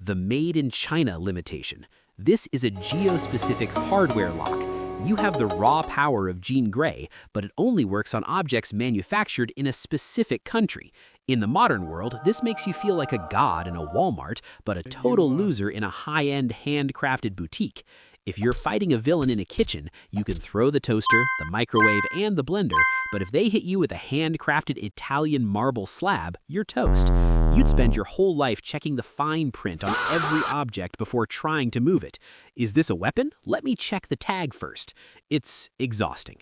The Made in China limitation. This is a geo-specific hardware lock. You have the raw power of Jean Grey, but it only works on objects manufactured in a specific country. In the modern world, this makes you feel like a god in a Walmart, but a total loser in a high-end handcrafted boutique. If you're fighting a villain in a kitchen, you can throw the toaster, the microwave, and the blender, but if they hit you with a handcrafted Italian marble slab, you're toast. You'd spend your whole life checking the fine print on every object before trying to move it. Is this a weapon? Let me check the tag first. It's exhausting.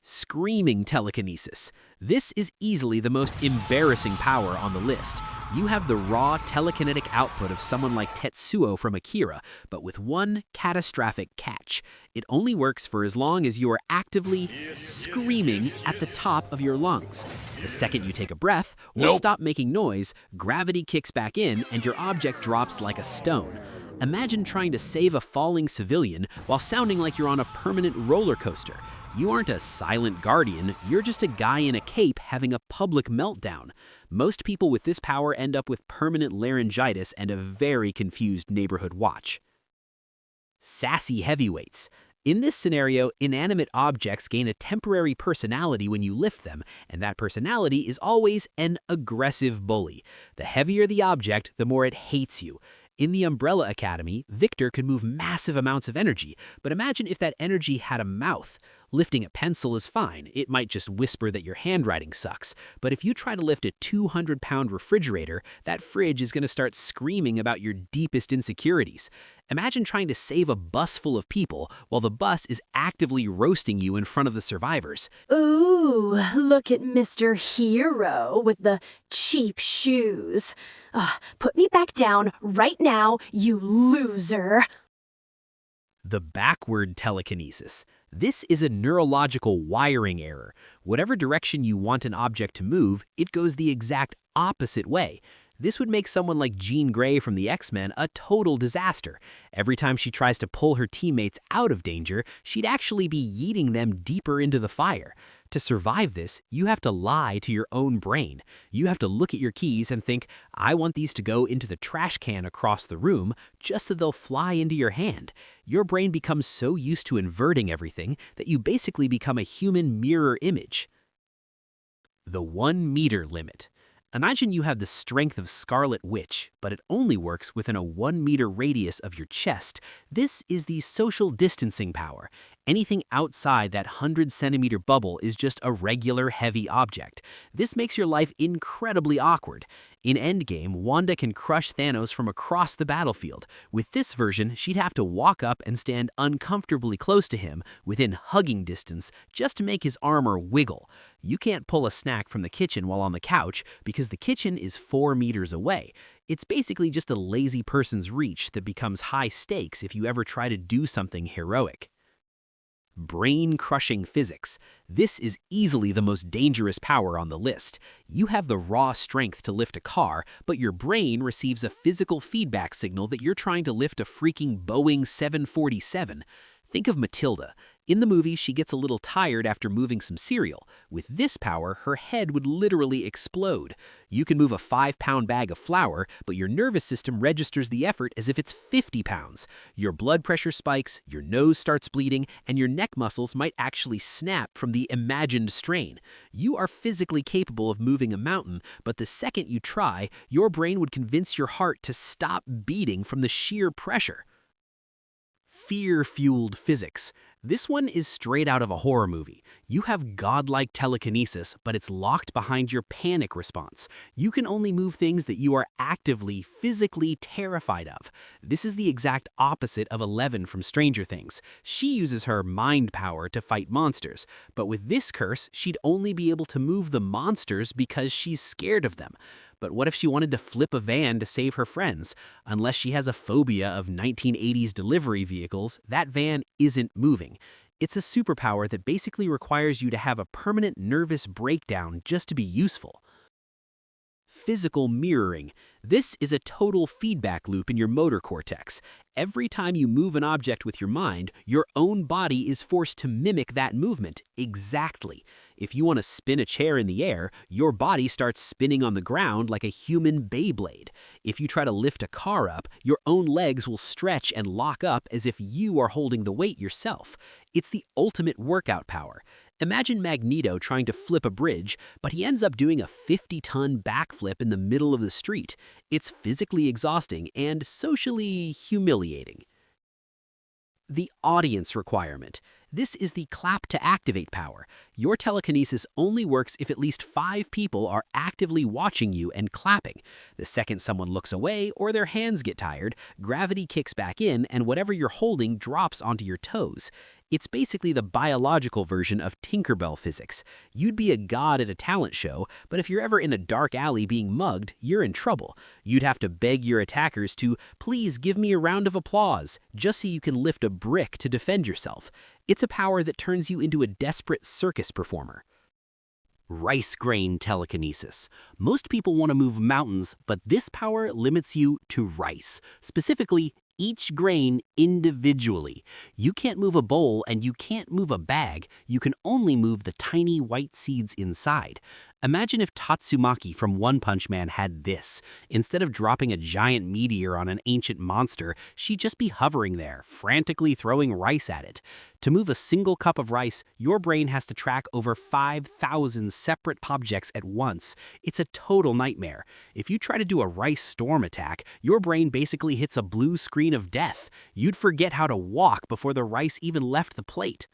Screaming telekinesis. This is easily the most embarrassing power on the list. You have the raw telekinetic output of someone like Tetsuo from Akira, but with one catastrophic catch. It only works for as long as you are actively screaming at the top of your lungs. The second you take a breath or stop making noise, gravity kicks back in and your object drops like a stone. Imagine trying to save a falling civilian while sounding like you're on a permanent roller coaster. You aren't a silent guardian, you're just a guy in a cape having a public meltdown. Most people with this power end up with permanent laryngitis and a very confused neighborhood watch. Sassy heavyweights. In this scenario, inanimate objects gain a temporary personality when you lift them, and that personality is always an aggressive bully. The heavier the object, the more it hates you. In the Umbrella Academy, Victor can move massive amounts of energy, but imagine if that energy had a mouth. Lifting a pencil is fine, it might just whisper that your handwriting sucks, but if you try to lift a 200-pound refrigerator, that fridge is going to start screaming about your deepest insecurities. Imagine trying to save a bus full of people while the bus is actively roasting you in front of the survivors. Ooh, look at Mr. Hero with the cheap shoes. Put me back down right now, you loser. The backward telekinesis. This is a neurological wiring error. Whatever direction you want an object to move, it goes the exact opposite way. This would make someone like Jean Grey from the X-Men a total disaster. Every time she tries to pull her teammates out of danger, she'd actually be yeeting them deeper into the fire. To survive this, you have to lie to your own brain. You have to look at your keys and think, I want these to go into the trash can across the room, just so they'll fly into your hand. Your brain becomes so used to inverting everything that you basically become a human mirror image. The 1 meter limit. Imagine you have the strength of Scarlet Witch, but it only works within a 1 meter radius of your chest. This is the social distancing power. Anything outside that 100-centimeter bubble is just a regular heavy object. This makes your life incredibly awkward. In Endgame, Wanda can crush Thanos from across the battlefield. With this version, she'd have to walk up and stand uncomfortably close to him, within hugging distance, just to make his armor wiggle. You can't pull a snack from the kitchen while on the couch because the kitchen is 4 meters away. It's basically just a lazy person's reach that becomes high stakes if you ever try to do something heroic. Brain-crushing physics. This is easily the most dangerous power on the list. You have the raw strength to lift a car, but your brain receives a physical feedback signal that you're trying to lift a freaking Boeing 747. Think of Matilda. In the movie, she gets a little tired after moving some cereal. With this power, her head would literally explode. You can move a 5-pound bag of flour, but your nervous system registers the effort as if it's 50 pounds. Your blood pressure spikes, your nose starts bleeding, and your neck muscles might actually snap from the imagined strain. You are physically capable of moving a mountain, but the second you try, your brain would convince your heart to stop beating from the sheer pressure. Fear-fueled physics. This one is straight out of a horror movie. You have godlike telekinesis, but it's locked behind your panic response. You can only move things that you are actively, physically terrified of. This is the exact opposite of Eleven from Stranger Things. She uses her mind power to fight monsters, but with this curse, she'd only be able to move the monsters because she's scared of them. But what if she wanted to flip a van to save her friends? Unless she has a phobia of 1980s delivery vehicles, that van isn't moving. It's a superpower that basically requires you to have a permanent nervous breakdown just to be useful. Physical mirroring. This is a total feedback loop in your motor cortex. Every time you move an object with your mind, your own body is forced to mimic that movement exactly. If you want to spin a chair in the air, your body starts spinning on the ground like a human Beyblade. If you try to lift a car up, your own legs will stretch and lock up as if you are holding the weight yourself. It's the ultimate workout power. Imagine Magneto trying to flip a bridge, but he ends up doing a 50-ton backflip in the middle of the street. It's physically exhausting and socially humiliating. The audience requirement. This is the clap to activate power. Your telekinesis only works if at least 5 people are actively watching you and clapping. The second someone looks away or their hands get tired, gravity kicks back in and whatever you're holding drops onto your toes. It's basically the biological version of Tinkerbell physics. You'd be a god at a talent show, but if you're ever in a dark alley being mugged, you're in trouble. You'd have to beg your attackers to, please give me a round of applause, just so you can lift a brick to defend yourself. It's a power that turns you into a desperate circus performer. Rice grain telekinesis. Most people want to move mountains, but this power limits you to rice, specifically each grain individually. You can't move a bowl and you can't move a bag. You can only move the tiny white seeds inside. Imagine if Tatsumaki from One Punch Man had this. Instead of dropping a giant meteor on an ancient monster, she'd just be hovering there, frantically throwing rice at it. To move a single cup of rice, your brain has to track over 5,000 separate objects at once. It's a total nightmare. If you try to do a rice storm attack, your brain basically hits a blue screen of death. You'd forget how to walk before the rice even left the plate.